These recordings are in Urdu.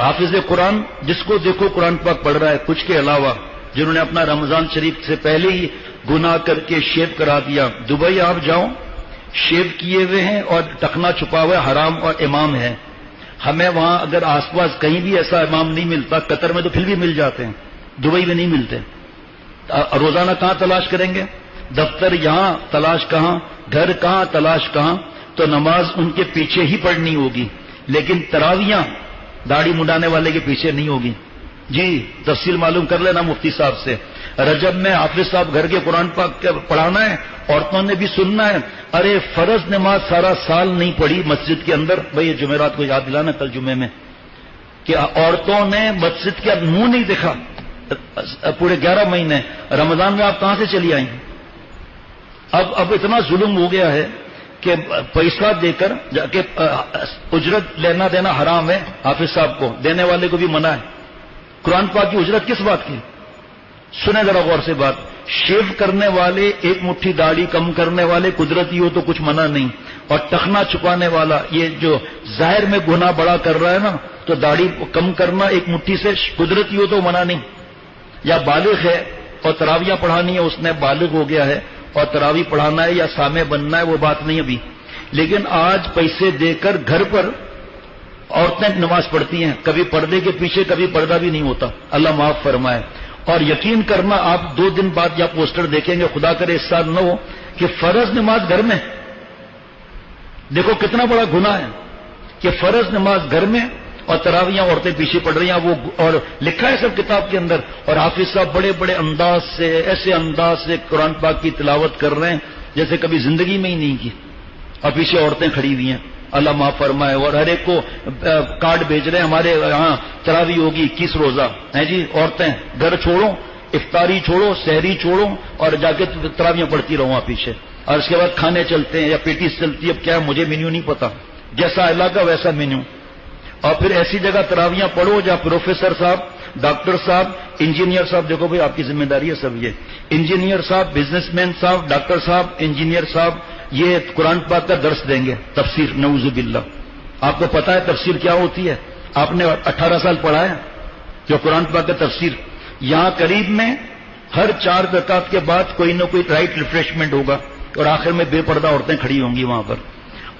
حافظ قرآن جس کو دیکھو قرآن پاک پڑھ رہا ہے کچھ کے علاوہ، جنہوں نے اپنا رمضان شریف سے پہلے ہی گناہ کر کے شیو کرا دیا. دبئی آپ جاؤ، شیو کیے ہوئے ہیں اور ٹخنا چھپا ہوا ہے، حرام اور امام ہے. ہمیں وہاں اگر آس پاس کہیں بھی ایسا امام نہیں ملتا، قطر میں تو پھر بھی مل جاتے ہیں، دبئی میں نہیں ملتے. روزانہ کہاں تلاش کریں گے؟ دفتر یہاں، تلاش کہاں؟ گھر کہاں، تلاش کہاں؟ تو نماز ان کے پیچھے ہی پڑھنی ہوگی، لیکن تراویاں داڑھی منڈانے والے کے پیچھے نہیں ہوگی. جی تفصیل معلوم کر لینا مفتی صاحب سے. رجب میں حافظ صاحب گھر کے قرآن پاک پڑھانا ہے، عورتوں نے بھی سننا ہے. ارے فرض نماز سارا سال نہیں پڑھی مسجد کے اندر. بھائی یہ جمعرات کو یاد دلانا کل جمعے میں کہ عورتوں نے مسجد کے منہ نہیں دیکھا پورے 11 مہینے. رمضان میں آپ کہاں سے چلی آئیں؟ اب اتنا ظلم ہو گیا ہے کہ پیسہ دے کر جا کے اجرت لینا دینا حرام ہے. حافظ صاحب کو دینے والے کو بھی منع ہے. قرآن پاک کی اجرت کس بات کی؟ سنیں ذرا غور سے بات. شیو کرنے والے، ایک مٹھی داڑھی کم کرنے والے قدرتی ہو تو کچھ منع نہیں، اور ٹخنا چھپانے والا یہ جو ظاہر میں گناہ بڑا کر رہا ہے نا، تو داڑھی کم کرنا ایک مٹھی سے قدرتی ہو تو منع نہیں. یا بالغ ہے اور تراویح پڑھانی ہے، اس نے بالغ ہو گیا ہے اور تراویح پڑھانا ہے یا سامع بننا ہے، وہ بات نہیں ابھی. لیکن آج پیسے دے کر گھر پر عورتیں نماز پڑھتی ہیں، کبھی پردے کے پیچھے، کبھی پردہ بھی نہیں ہوتا. اللہ معاف فرمائے. اور یقین کرنا آپ 2 دن بعد یا پوسٹر دیکھیں گے، خدا کرے اس سال نہ ہو، کہ فرض نماز گھر میں. دیکھو کتنا بڑا گناہ ہے کہ فرض نماز گھر میں اور تراویاں عورتیں پیچھے پڑھ رہی ہیں. وہ اور لکھا ہے سب کتاب کے اندر. اور حافظ صاحب بڑے بڑے انداز سے، ایسے انداز سے قرآن پاک کی تلاوت کر رہے ہیں جیسے کبھی زندگی میں ہی نہیں کی، اور پیچھے عورتیں کھڑی ہوئی ہیں. اللہ معاف فرمائے. اور ہر ایک کو کارڈ بھیج رہے ہیں، ہمارے یہاں تراویح ہوگی 21 روزہ ہیں جی. عورتیں گھر چھوڑو، افطاری چھوڑو، سحری چھوڑو، اور جا کے تراویاں پڑھتی رہو وہاں پیچھے. اور اس کے بعد کھانے چلتے ہیں یا پیٹیز چلتی ہے. اب کیا ہے مجھے مینیو نہیں پتا، جیسا علاقہ ویسا مینیو. اور پھر ایسی جگہ تراویاں پڑھو جہاں پروفیسر صاحب، ڈاکٹر صاحب، انجینئر صاحب، دیکھو بھائی آپ کی ذمہ داری ہے سب. یہ انجینئر صاحب، بزنس مین صاحب، ڈاکٹر صاحب، انجینئر صاحب یہ قرآن پاک کا درس دیں گے، تفسیر. نعوذ باللہ. آپ کو پتا ہے تفسیر کیا ہوتی ہے؟ آپ نے 18 سال پڑھا ہے جو قرآن پاک کا تفسیر. یہاں قریب میں ہر 4 رکعت کے بعد کوئی نہ کوئی رائٹ ریفریشمنٹ ہوگا، اور آخر میں بے پردہ عورتیں کھڑی ہوں گی وہاں پر.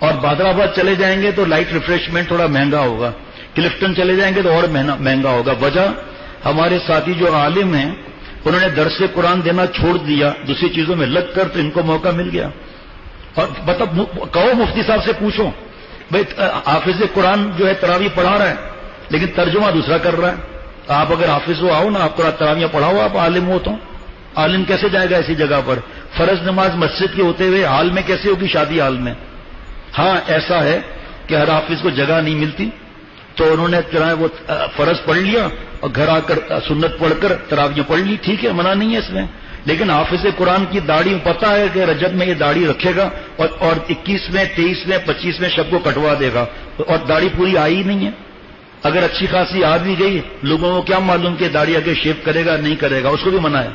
اور بادرآباد چلے جائیں گے تو لائٹ ریفریشمنٹ تھوڑا مہنگا ہوگا. کلفٹن چلے جائیں گے تو اور مہنگا ہوگا. وجہ ہمارے ساتھی جو عالم ہیں انہوں نے درس قرآن دینا چھوڑ دیا، دوسری چیزوں میں لگ کر، تو ان کو موقع مل گیا. اور کہو مفتی صاحب سے پوچھو، بھائی حافظ قرآن جو ہے تراویح پڑھا رہا ہے لیکن ترجمہ دوسرا کر رہا ہے. آپ اگر حافظ ہو آؤ نا، آپ کو تراویح پڑھاؤ، آپ عالم ہو تو. عالم کیسے جائے گا ایسی جگہ پر؟ فرض نماز مسجد کے ہوتے ہوئے حال میں کیسے ہوگی شادی حال میں؟ ہاں ایسا ہے کہ ہر حافظ کو جگہ نہیں ملتی، تو انہوں نے وہ فرض پڑھ لیا اور گھر آ کر سنت پڑھ کر تراویح پڑھ لی. ٹھیک ہے، منع نہیں ہے اس میں. لیکن حافظ قرآن کی داڑھی پتہ ہے کہ رجب میں یہ داڑھی رکھے گا اور 21 میں، 23 میں، 25 میں شب کو کٹوا دے گا، اور داڑھی پوری آئی نہیں ہے. اگر اچھی خاصی آ بھی گئی، لوگوں کو کیا معلوم کہ داڑھی آگے شیو کرے گا نہیں کرے گا، اس کو بھی منع ہے.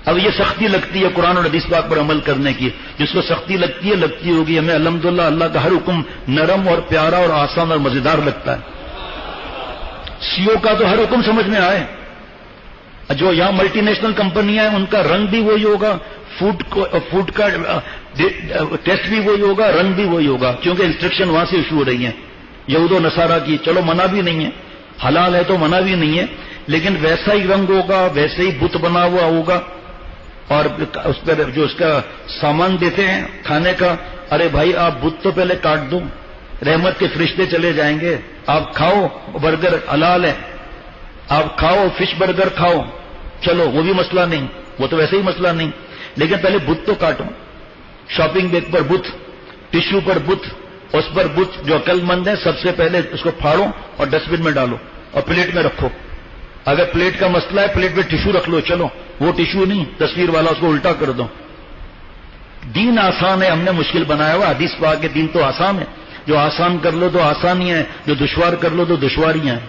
اب یہ سختی لگتی ہے قرآن اور حدیث پاک پر عمل کرنے کی. جس کو سختی لگتی ہے لگتی ہوگی. ہمیں الحمدللہ اللہ کا ہر حکم نرم اور پیارا اور آسان اور مزیدار لگتا ہے. سیو کا تو ہر حکم سمجھ میں آئے. جو یہاں ملٹی نیشنل کمپنیاں ہیں ان کا رنگ بھی وہی ہوگا، فوڈ کا ٹیسٹ بھی وہی ہوگا، رنگ بھی وہی ہوگا، کیونکہ انسٹرکشن وہاں سے ایشو ہو رہی ہیں یہود و نصارہ کی. چلو منع بھی نہیں ہے، حلال ہے تو منع بھی نہیں ہے، لیکن ویسا ہی رنگ ہوگا، ویسے ہی بت بنا ہوا ہوگا. اور اس پر جو اس کا سامان دیتے ہیں کھانے کا، ارے بھائی آپ بت تو پہلے کاٹ دو، رحمت کے فرشتے چلے جائیں گے. آپ کھاؤ، برگر حلال ہے، آپ کھاؤ، فش برگر کھاؤ، چلو وہ بھی مسئلہ نہیں، وہ تو ویسے ہی مسئلہ نہیں، لیکن پہلے بت تو کاٹو. شاپنگ بیگ پر بت، ٹشو پر بت، اس پر بت. جو عقل مند ہے سب سے پہلے اس کو پھاڑو اور ڈسٹ بن میں ڈالو اور پلیٹ میں رکھو. اگر پلیٹ کا مسئلہ ہے پلیٹ میں ٹشو رکھ لو، چلو وہ ٹشو نہیں تصویر والا، اس کو الٹا کر دو. دین آسان ہے، ہم نے مشکل بنایا ہوا. حدیث پاک کے دین تو آسان ہے، جو آسان کر لو تو آسانی ہے، جو دشوار کر لو تو دشواریاں ہیں.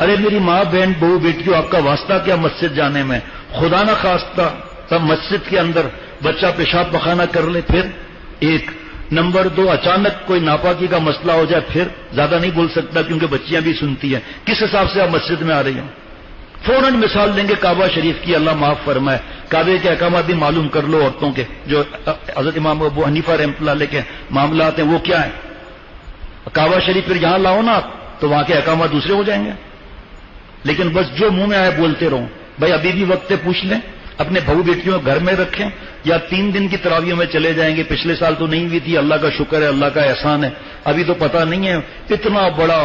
ارے میری ماں بہن بہو بیٹیوں، آپ کا واسطہ کیا مسجد جانے میں؟ خدا نہ خواستہ تب مسجد کے اندر بچہ پیشاب پخانہ کر لے، پھر ایک نمبر 2 اچانک کوئی ناپاکی کا مسئلہ ہو جائے پھر زیادہ نہیں بول سکتا کیونکہ بچیاں بھی سنتی ہیں. کس حساب سے آپ مسجد میں آ رہی ہیں؟ فوراً مثال دیں گے کعبہ شریف کی، اللہ معاف فرمائے. کعبے کے احکامات بھی معلوم کر لو عورتوں کے، جو حضرت امام ابو حنیفہ رحمۃ اللہ علیہ کے معاملات ہیں وہ کیا ہیں. کعبہ شریف پھر یہاں لاؤ نا تو وہاں کے احکامات دوسرے ہو جائیں گے. لیکن بس جو منہ میں آئے بولتے رہو. بھائی ابھی بھی وقت پوچھ لیں، اپنے بہو بیٹیوں گھر میں رکھیں یا 3 دن کی تراویحوں میں چلے جائیں گے. پچھلے سال تو نہیں ہوئی تھی، اللہ کا شکر ہے، اللہ کا احسان ہے. ابھی تو پتہ نہیں ہے، اتنا بڑا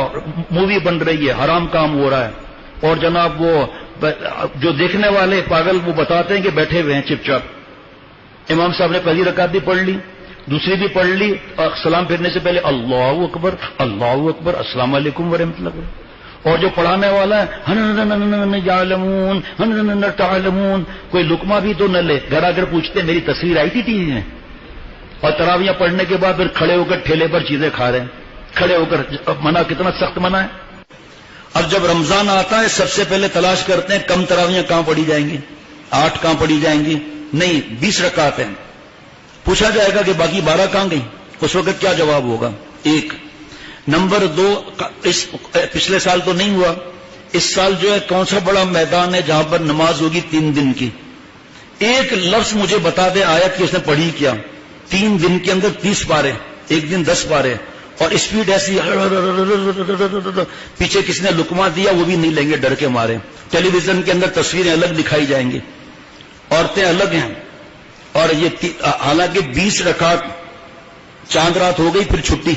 مووی بن رہی ہے، حرام کام ہو رہا ہے. اور جناب وہ جو دیکھنے والے پاگل وہ بتاتے ہیں کہ بیٹھے ہوئے ہیں چپ چاپ. امام صاحب نے پہلی رکعت بھی پڑھ لی، دوسری بھی پڑھ لی، اور سلام پھرنے سے پہلے اللہ اکبر اللہ اکبر السلام علیکم ورحمۃ اللہ. اور جو پڑھانے والا ہے یعلمون تعلمون، کوئی لقمہ بھی تو نہ لے. گھر آ کر پوچھتے میری تصویر آئی تھی ٹی وی میں، اور تراویحاں پڑھنے کے بعد پھر کھڑے ہو کر ٹھیلے پر چیزیں کھا رہے ہیں. کھڑے ہو کر منع، کتنا سخت منع ہے. اب جب رمضان آتا ہے سب سے پہلے تلاش کرتے ہیں کم تراویحاں کہاں پڑھی جائیں گی، 8 کہاں پڑھی جائیں گی. نہیں، 20 رکعت ہیں. پوچھا جائے گا کہ باقی 12 کہاں گئی، اس وقت کیا جواب ہوگا؟ 1. نمبر 2، پچھلے سال تو نہیں ہوا، اس سال جو ہے کون سا بڑا میدان ہے جہاں پر نماز ہوگی 3 دن کی؟ ایک لفظ مجھے بتا دے آیت کی اس نے پڑھی کیا. 3 دن کے اندر 30 پارے، ایک دن 10 پارے، اور اسپیڈ ایسی پیچھے کس نے لقمہ دیا وہ بھی نہیں لیں گے ڈر کے مارے. ٹیلی ویژن کے اندر تصویریں الگ دکھائی جائیں گی، عورتیں الگ ہیں. اور یہ حالانکہ 20 رکعت چاند رات ہو گئی پھر چھٹی،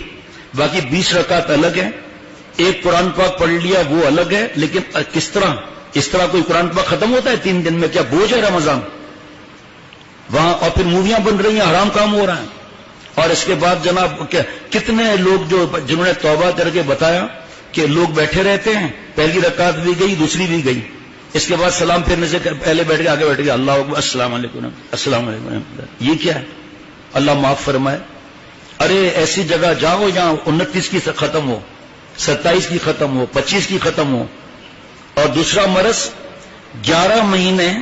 باقی 20 رکعت الگ ہیں. ایک قرآن پاک پڑھ لیا وہ الگ ہے. لیکن کس طرح، اس طرح کوئی قرآن پاک ختم ہوتا ہے 3 دن میں؟ کیا بوجھ ہے رمضان وہاں؟ اور پھر موویاں بن رہی ہیں، حرام کام ہو رہا ہے. اور اس کے بعد جناب کتنے لوگ جنہوں نے توبہ کر کے بتایا کہ لوگ بیٹھے رہتے ہیں، پہلی رکعت بھی گئی دوسری بھی گئی، اس کے بعد سلام پھرنے سے پہلے بیٹھ کے آگے بیٹھ گیا اللہ اکبر السلام علیکم السلام علیکم. یہ کیا ہے؟ اللہ معاف فرمائے. ارے ایسی جگہ جاؤ جہاں 29 کی ختم ہو، 27 کی ختم ہو، 25 کی ختم ہو. اور دوسرا مرض، 11 مہینے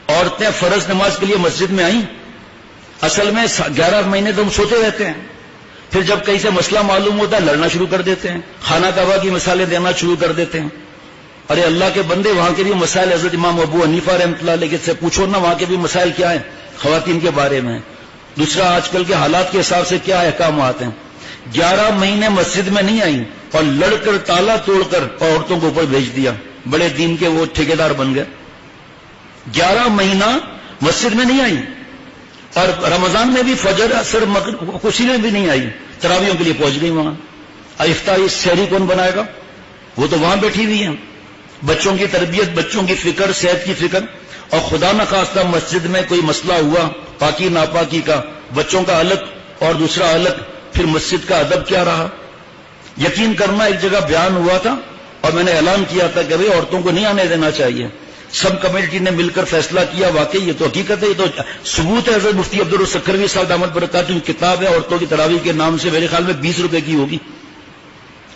عورتیں فرض نماز کے لیے مسجد میں آئیں. اصل میں 11 مہینے تو ہم سوتے رہتے ہیں، پھر جب کہیں سے مسئلہ معلوم ہوتا ہے لڑنا شروع کر دیتے ہیں، خانہ کعبہ کی مثالیں دینا شروع کر دیتے ہیں. ارے اللہ کے بندے، وہاں کے بھی مسائل حضرت امام ابو حنیفہ رحمۃ اللہ علیہ سے پوچھو نا، وہاں کے بھی مسائل کیا ہیں خواتین کے بارے میں. دوسرا آج کل کے حالات کے حساب سے کیا احکامات ہیں. 11 مہینے مسجد میں نہیں آئی اور لڑ کر تالا توڑ کر عورتوں کو اوپر بھیج دیا. بڑے دین کے وہ ٹھیکیدار بن گئے. 11 مہینہ مسجد میں نہیں آئی، اور رمضان میں بھی فجر اثر مغرب کسی میں بھی نہیں آئی، تراویحوں کے لیے پہنچ گئی وہاں. افطاری سحری کون بنائے گا؟ وہ تو وہاں بیٹھی ہوئی ہیں. بچوں کی تربیت، بچوں کی فکر، صحت کی فکر. اور خدا نخواستہ مسجد میں کوئی مسئلہ ہوا پاکی ناپاکی کا، بچوں کا الگ اور دوسرا الگ، پھر مسجد کا ادب کیا رہا؟ یقین کرنا، ایک جگہ بیان ہوا تھا اور میں نے اعلان کیا تھا کہ بھئی عورتوں کو نہیں آنے دینا چاہیے. سب کمیٹی نے مل کر فیصلہ کیا. واقعی یہ تو حقیقت ہے، یہ تو ثبوت ہے. حضرت مفتی عبدالسکروی صاحب دامت برکاتہ کی کتاب ہے عورتوں کی تراویح کے نام سے، میرے خیال میں 20 روپے کی ہوگی.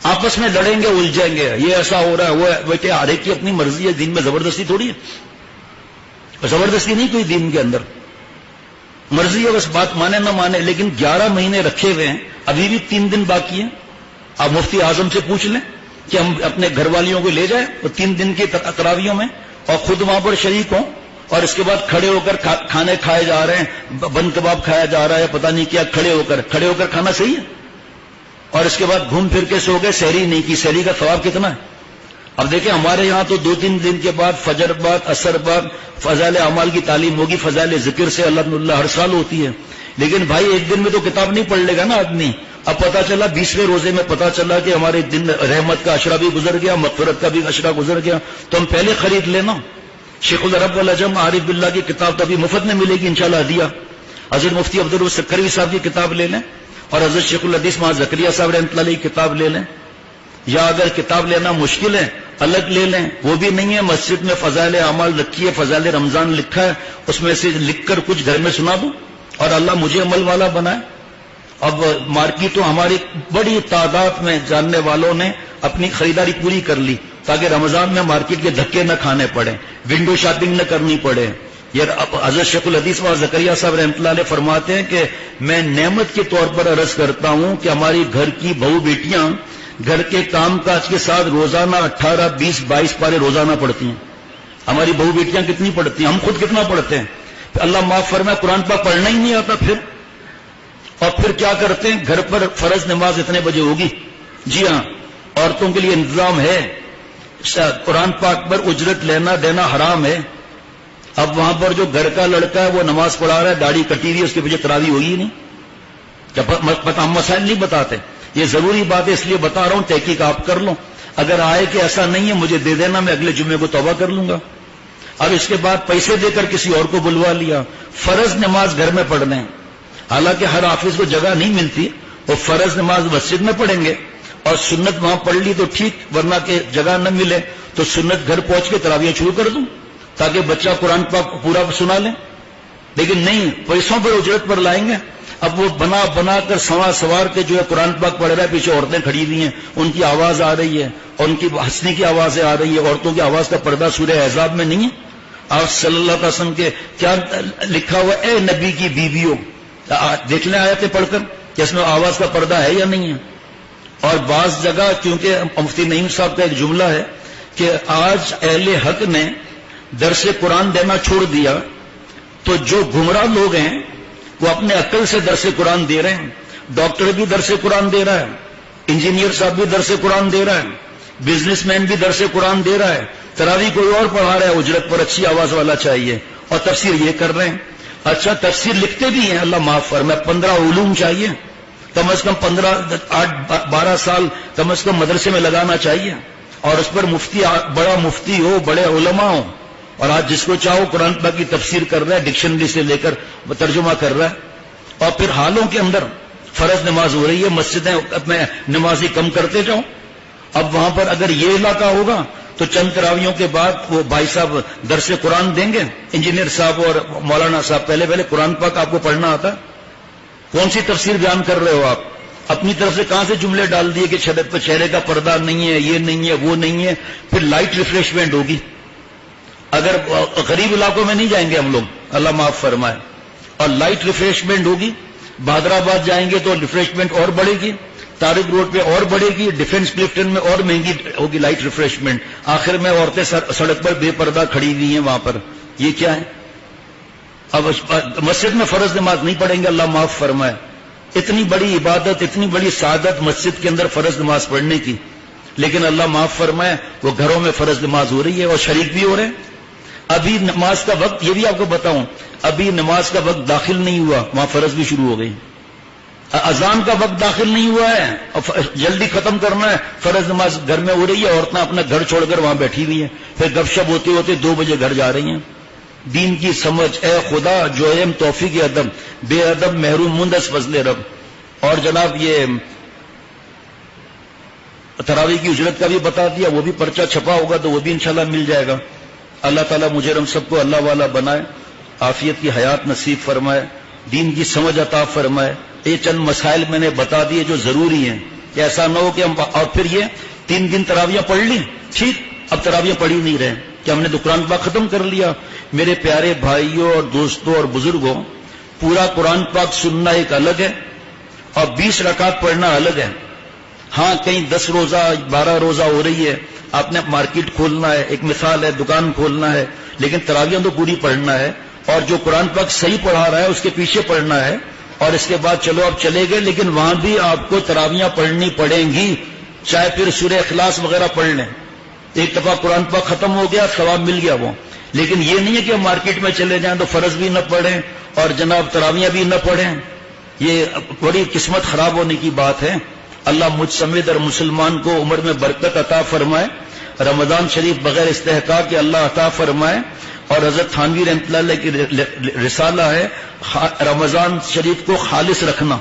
آپس میں لڑیں گے، الجھیں گے، یہ ایسا ہو رہا ہے وہ بیٹے، ہر ایک کی اپنی مرضی ہے. دین میں زبردستی تھوڑی ہے، زبردستی نہیں کوئی دین کے اندر، مرضی ہے بس، بات مانے نہ مانے. لیکن 11 مہینے رکھے ہوئے ہیں، ابھی بھی 3 دن باقی ہیں. آپ مفتی اعظم سے پوچھ لیں کہ ہم اپنے گھر والیوں کو لے جائیں اور 3 دن کی تراویحوں میں، اور خود وہاں پر شریک ہوں، اور اس کے بعد کھڑے ہو کر کھانے کھائے جا رہے ہیں، بند کباب کھایا جا رہا ہے، پتہ نہیں کیا، کھڑے ہو کر کھانا صحیح ہے. اور اس کے بعد گھوم پھر کے سو گئے، سحری نہیں کی. سحری کا ثواب کتنا ہے؟ اب دیکھیں ہمارے یہاں تو 2-3 دن کے بعد فجر بعد اثر بعد فضائل اعمال کی تعلیم ہوگی، فضائل ذکر سے الحمدللہ ہر سال ہوتی ہے. لیکن بھائی ایک دن میں تو کتاب نہیں پڑھ لے گا نا آدمی. اب پتا چلا 20ویں روزے میں پتا چلا کہ ہمارے دن رحمت کا عشرہ بھی گزر گیا، مغفرت کا بھی عشرہ گزر گیا، تو ہم پہلے خرید لینا. شیخ العرب والعجم عارف باللہ کی کتاب تو ابھی مفت میں ملے گی انشاءاللہ ہدیہ. حضرت مفتی عبدالسکروی صاحب کی کتاب لے لیں، اور حضرت شیخ الحدیث محمد زکریا صاحب رحمۃ اللہ علیہ کی کتاب لے لیں. یا اگر کتاب لینا مشکل ہے الگ لے لیں، وہ بھی نہیں ہے. مسجد میں فضائل اعمال رکھی ہے، فضائل رمضان لکھا ہے، اس میں سے لکھ کر کچھ گھر میں سنا دوں اور اللہ مجھے عمل والا بنائے. اب مارکیٹ تو ہماری بڑی تعداد میں جاننے والوں نے اپنی خریداری پوری کر لی تاکہ رمضان میں مارکیٹ کے دھکے نہ کھانے پڑے، ونڈو شاپنگ نہ کرنی پڑے. یہ حضرت شیخ الحدیث و زکریا صاحب رحمۃ اللہ علیہ فرماتے ہیں کہ میں نعمت کے طور پر عرض کرتا ہوں کہ ہماری گھر کی بہو بیٹیاں گھر کے کام کاج کے ساتھ روزانہ 18 20 22 پارے روزانہ پڑھتی ہیں. ہماری بہو بیٹیاں کتنی پڑھتی ہیں؟ ہم خود کتنا پڑھتے ہیں؟ اللہ معاف فرمائے قرآن پاک پڑھنا ہی نہیں آتا پھر. اور پھر کیا کرتے ہیں؟ گھر پر فرض نماز اتنے بجے ہوگی. جی ہاں، عورتوں کے لیے انتظام ہے، قرآن پاک پر اجرت لینا دینا حرام ہے. اب وہاں پر جو گھر کا لڑکا ہے وہ نماز پڑھا رہا ہے، داڑھی کٹی ہوئی ہے، اس کے پیچھے تراویح ہوگی ہی نہیں. ہم مسائل نہیں بتاتے، یہ ضروری بات ہے اس لیے بتا رہا ہوں، تحقیق آپ کر لو. اگر آئے کہ ایسا نہیں ہے مجھے دے دینا، میں اگلے جمعے کو توبہ کر لوں گا. اب اس کے بعد پیسے دے کر کسی اور کو بلوا لیا. فرض نماز گھر میں پڑھنا ہے، حالانکہ ہر حافظ کو جگہ نہیں ملتی، وہ فرض نماز مسجد میں پڑھیں گے اور سنت وہاں پڑھ لی تو ٹھیک، ورنہ کہ جگہ نہ ملے تو سنت گھر پہنچ کے تراویح شروع کر دوں تاکہ بچہ قرآن پاک پورا سنا لیں. لیکن نہیں، پیسوں پر اجرت پر لائیں گے. اب وہ بنا بنا کر سوار کے جو ہے قرآن پاک پڑھ رہا ہے، پیچھے عورتیں کھڑی ہوئی ہیں، ان کی آواز آ رہی ہے اور ان کی ہنسنے کی آوازیں آ رہی ہے. عورتوں کی آواز کا پردہ سورہ احزاب میں نہیں ہے؟ آپ صلی اللہ علیہ وسلم کے کیا لکھا ہوا؟ اے نبی کی بیویوں، دیکھ لیں آیتیں پڑھ کر کہ اس میں آواز کا پردہ ہے یا نہیں ہے. اور بعض جگہ کیونکہ مفتی نعیم صاحب کا ایک جملہ ہے کہ آج اہل حق نے درس قرآن دینا چھوڑ دیا، تو جو گمراہ لوگ ہیں وہ اپنے عقل سے درس قرآن دے رہے ہیں. ڈاکٹر بھی درس قرآن دے رہا ہے، انجینئر صاحب بھی درس قرآن دے رہا ہے، بزنس مین بھی درس قرآن دے رہا ہے، تراویح کوئی اور پڑھا رہا ہے، اجرت پر اچھی آواز والا چاہیے، اور تفسیر یہ کر رہے ہیں. اچھا تفسیر لکھتے بھی ہیں، اللہ معاف فرمائے، 15 علوم چاہیے، کم از کم 12 سال کم از کم مدرسے میں لگانا چاہیے، اور اس پر مفتی، بڑا مفتی ہو، بڑے علماء ہو. اور آج جس کو چاہو قرآن پاک کی تفسیر کر رہا ہے، ڈکشنری سے لے کر ترجمہ کر رہا ہے. اور پھر حالوں کے اندر فرض نماز ہو رہی ہے، مسجدیں میں نمازی کم کرتے جاؤں. اب وہاں پر اگر یہ علاقہ ہوگا تو چند تراویحوں کے بعد وہ بھائی صاحب درس قرآن دیں گے، انجینئر صاحب اور مولانا صاحب. پہلے قرآن پاک آپ کو پڑھنا آتا؟ کون سی تفسیر بیان کر رہے ہو آپ؟ اپنی طرف سے کہاں سے جملے ڈال دیے کہ چہرے کا پردہ نہیں ہے، یہ نہیں ہے، وہ نہیں ہے. پھر لائٹ ریفریشمنٹ ہوگی. اگر غریب علاقوں میں نہیں جائیں گے ہم لوگ، اللہ معاف فرمائے، اور لائٹ ریفریشمنٹ ہوگی. بہادرآباد جائیں گے تو ریفریشمنٹ اور بڑھے گی، طارق روڈ پہ اور بڑھے گی، ڈیفنس کلفٹن میں اور مہنگی ہوگی لائٹ ریفریشمنٹ. آخر میں عورتیں سڑک پر بے پردہ کھڑی ہوئی ہیں وہاں پر. یہ کیا ہے؟ اب مسجد میں فرض نماز نہیں پڑھیں گے، اللہ معاف فرمائے. اتنی بڑی عبادت، اتنی بڑی سعادت مسجد کے اندر فرض نماز پڑھنے کی، لیکن اللہ معاف فرمائے وہ گھروں میں فرض نماز ہو رہی ہے اور شریک بھی ہو رہے ہیں. ابھی نماز کا وقت، یہ بھی آپ کو بتاؤں، ابھی نماز کا وقت داخل نہیں ہوا، وہاں فرض بھی شروع ہو گئی. اذان کا وقت داخل نہیں ہوا ہے اور جلدی ختم کرنا ہے، فرض نماز گھر میں ہو رہی ہے، عورتیں اپنا گھر چھوڑ کر وہاں بیٹھی ہوئی ہیں، پھر گپ شپ ہوتے ہوتے 2 بجے گھر جا رہی ہیں. دین کی سمجھ، اے خدا جو ایم توفیق ادب، بے ادب محروم مندس فضل رب. اور جناب یہ تراویح کی اجرت کا بھی بتا دیا، وہ بھی پرچہ چھپا ہوگا تو وہ بھی انشاءاللہ مل جائے گا. اللہ تعالیٰ مجھے ہم سب کو اللہ والا بنائے، عافیت کی حیات نصیب فرمائے، دین کی سمجھ عطا فرمائے. یہ چند مسائل میں نے بتا دیے جو ضروری ہیں، کہ ایسا نہ ہو کہ ہم اور پھر یہ 3 دن تراویح پڑھ لی، ٹھیک، اب تراویح پڑھی نہیں رہے کہ ہم نے تو قرآن پاک ختم کر لیا. میرے پیارے بھائیوں اور دوستوں اور بزرگوں، پورا قرآن پاک سننا ایک الگ ہے اور 20 رکعت پڑھنا الگ ہے. ہاں کہیں 10 روزہ 12 روزہ ہو رہی ہے، آپ نے مارکیٹ کھولنا ہے، ایک مثال ہے، دکان کھولنا ہے، لیکن تراویح تو پوری پڑھنا ہے. اور جو قرآن پاک صحیح پڑھا رہا ہے اس کے پیچھے پڑھنا ہے. اور اس کے بعد چلو اب چلے گئے، لیکن وہاں بھی آپ کو تراویح پڑھنی پڑیں گی، چاہے پھر سورہ اخلاص وغیرہ پڑھ لیں. ایک دفعہ قرآن پاک ختم ہو گیا، ثواب مل گیا وہ. لیکن یہ نہیں ہے کہ مارکیٹ میں چلے جائیں تو فرض بھی نہ پڑھیں اور جناب تراویح بھی نہ پڑھیں. یہ بڑی قسمت خراب ہونے کی بات ہے. اللہ مجھ سمیت اور مسلمان کو عمر میں برکت عطا فرمائے، رمضان شریف بغیر استحقاق کے اللہ عطا فرمائے. اور حضرت تھانوی رحمۃ اللہ علیہ کی رسالہ ہے رمضان شریف کو خالص رکھنا.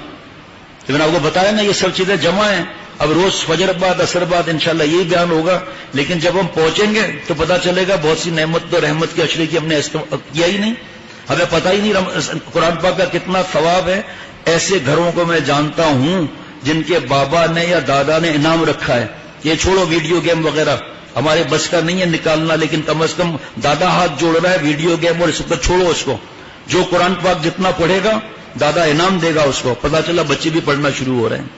میں نے آپ کو بتایا نا یہ سب چیزیں جمع ہیں. اب روز فجر بعد اثر بعد انشاءاللہ یہی بیان ہوگا، لیکن جب ہم پہنچیں گے تو پتہ چلے گا بہت سی نعمت اور رحمت کے اشرے کی ہم نے کیا ہی نہیں، ہمیں پتہ ہی نہیں قرآن پاک کا کتنا ثواب ہے. ایسے گھروں کو میں جانتا ہوں جن کے بابا نے یا دادا نے انعام رکھا ہے. یہ چھوڑو ویڈیو گیم وغیرہ، ہمارے بس کا نہیں ہے نکالنا، لیکن کم از کم دادا ہاتھ جوڑ رہا ہے ویڈیو گیم اور اس پر چھوڑو اس کو. جو قرآن پاک جتنا پڑھے گا دادا انعام دے گا اس کو. پتہ چلا بچے بھی پڑھنا شروع ہو رہے ہیں.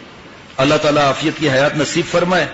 اللہ تعالیٰ عافیت کی حیات نصیب فرمائے.